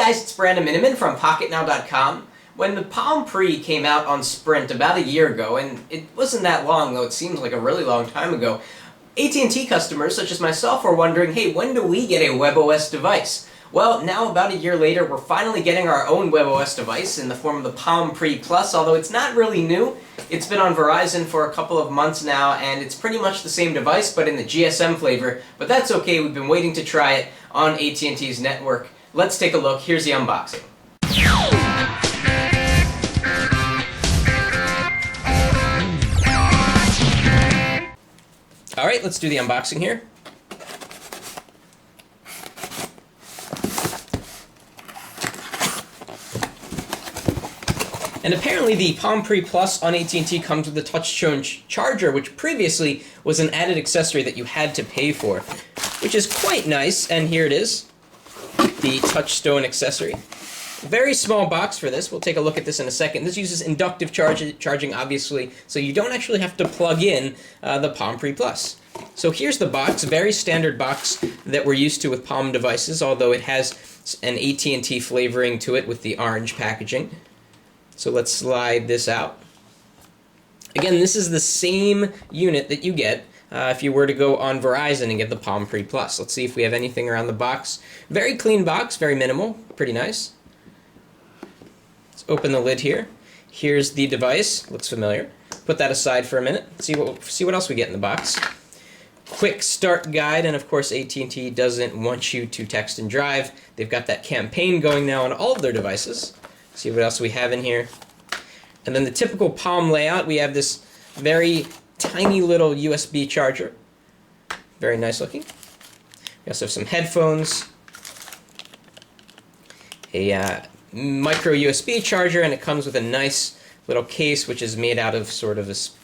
guys, it's Brandon Miniman from Pocketnow.com. When the Palm Pre came out on Sprint about a year ago, and it wasn't that long, though it seems like a really long time ago, AT&T customers such as myself were wondering, hey, when do we get a WebOS device? Well, now about a year later, we're finally getting our own WebOS device in the form of the Palm Pre Plus, although it's not really new. It's been on Verizon for a couple of months now, and it's pretty much the same device, but in the GSM flavor. But that's okay, we've been waiting to try it on AT&T's network. Let's take a look. Here's the unboxing. Alright, let's do the unboxing here. And apparently the Palm Pre Plus on AT&T comes with a touchstone charger, which previously was an added accessory that you had to pay for, which is quite nice. And here it is, the touchstone accessory. Very small box for this. We'll take a look at this in a second. This uses inductive charging, obviously, so you don't actually have to plug in the Palm Pre Plus. So here's the box, very standard box that we're used to with Palm devices, although it has an AT&T flavoring to it with the orange packaging. So let's slide this out. Again, this is the same unit that you get if you were to go on Verizon and get the Palm Pre Plus. Let's see if we have anything around the box. Very clean box, very minimal, pretty nice. Let's open the lid here. Here's the device, looks familiar. Put that aside for a minute, see what else we get in the box. Quick start guide, and of course AT&T doesn't want you to text and drive. They've got that campaign going now on all of their devices. See what else we have in here. And then the typical Palm layout, we have this very tiny little USB charger. Very nice looking. We also have some headphones, a micro USB charger, and it comes with a nice little case which is made out of sort of this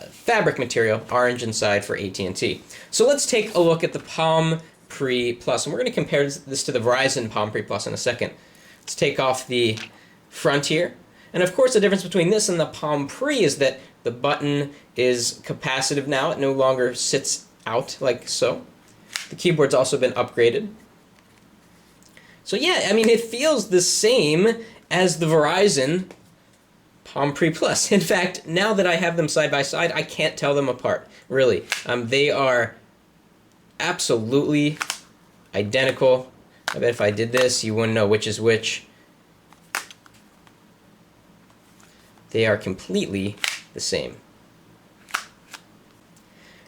fabric material, orange inside for AT&T. So let's take a look at the Palm Pre Plus, and we're going to compare this to the Verizon Palm Pre Plus in a second. Let's take off the front here. And of course the difference between this and the Palm Pre is that the button is capacitive now. It no longer sits out like so. The keyboard's also been upgraded. So yeah, I mean, it feels the same as the Verizon Palm Pre Plus. In fact, now that I have them side by side, I can't tell them apart, really. They are absolutely identical. I bet if I did this, you wouldn't know which is which. They are completely the same.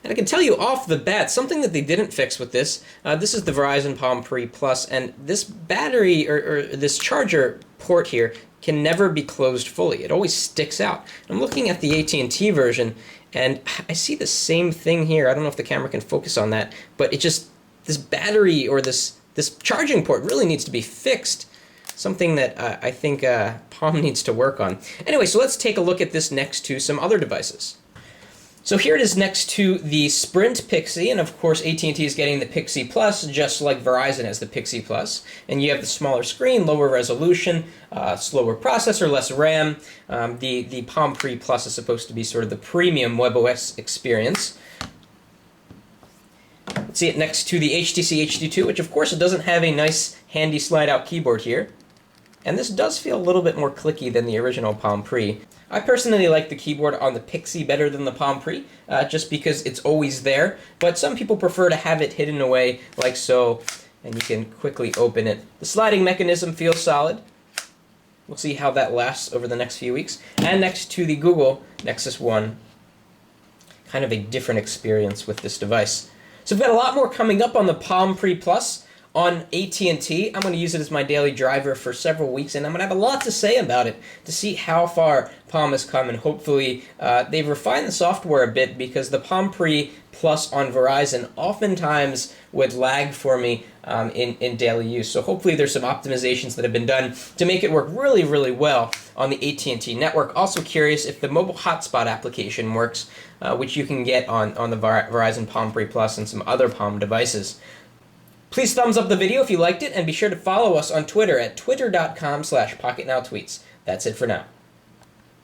And I can tell you off the bat, something that they didn't fix with this, this is the Verizon Palm Pre Plus, and this battery, or this charger port here, can never be closed fully. It always sticks out. I'm looking at the AT&T version, and I see the same thing here. I don't know if the camera can focus on that, but it just, this battery, or this charging port really needs to be fixed. Something that I think Palm needs to work on. Anyway, so let's take a look at this next to some other devices. So here it is next to the Sprint Pixie, and of course AT&T is getting the Pixie Plus, just like Verizon has the Pixie Plus. And you have the smaller screen, lower resolution, slower processor, less RAM. The Palm Pre Plus is supposed to be sort of the premium WebOS experience. Let's see it next to the HTC HD2, which of course it doesn't have a nice handy slide-out keyboard here. And this does feel a little bit more clicky than the original Palm Pre. I personally like the keyboard on the Pixie better than the Palm Pre, just because it's always there, but some people prefer to have it hidden away like so, and you can quickly open it. The sliding mechanism feels solid. We'll see how that lasts over the next few weeks. And next to the Google Nexus One, kind of a different experience with this device. So we've got a lot more coming up on the Palm Pre Plus on AT&T. I'm going to use it as my daily driver for several weeks, and I'm going to have a lot to say about it to see how far Palm has come, and hopefully they've refined the software a bit, because the Palm Pre Plus on Verizon oftentimes would lag for me in daily use. So hopefully there's some optimizations that have been done to make it work really, really well on the AT&T network. Also curious if the mobile hotspot application works, which you can get on the Verizon Palm Pre Plus and some other Palm devices. Please thumbs up the video if you liked it, and be sure to follow us on Twitter at twitter.com/PocketNowTweets. That's it for now.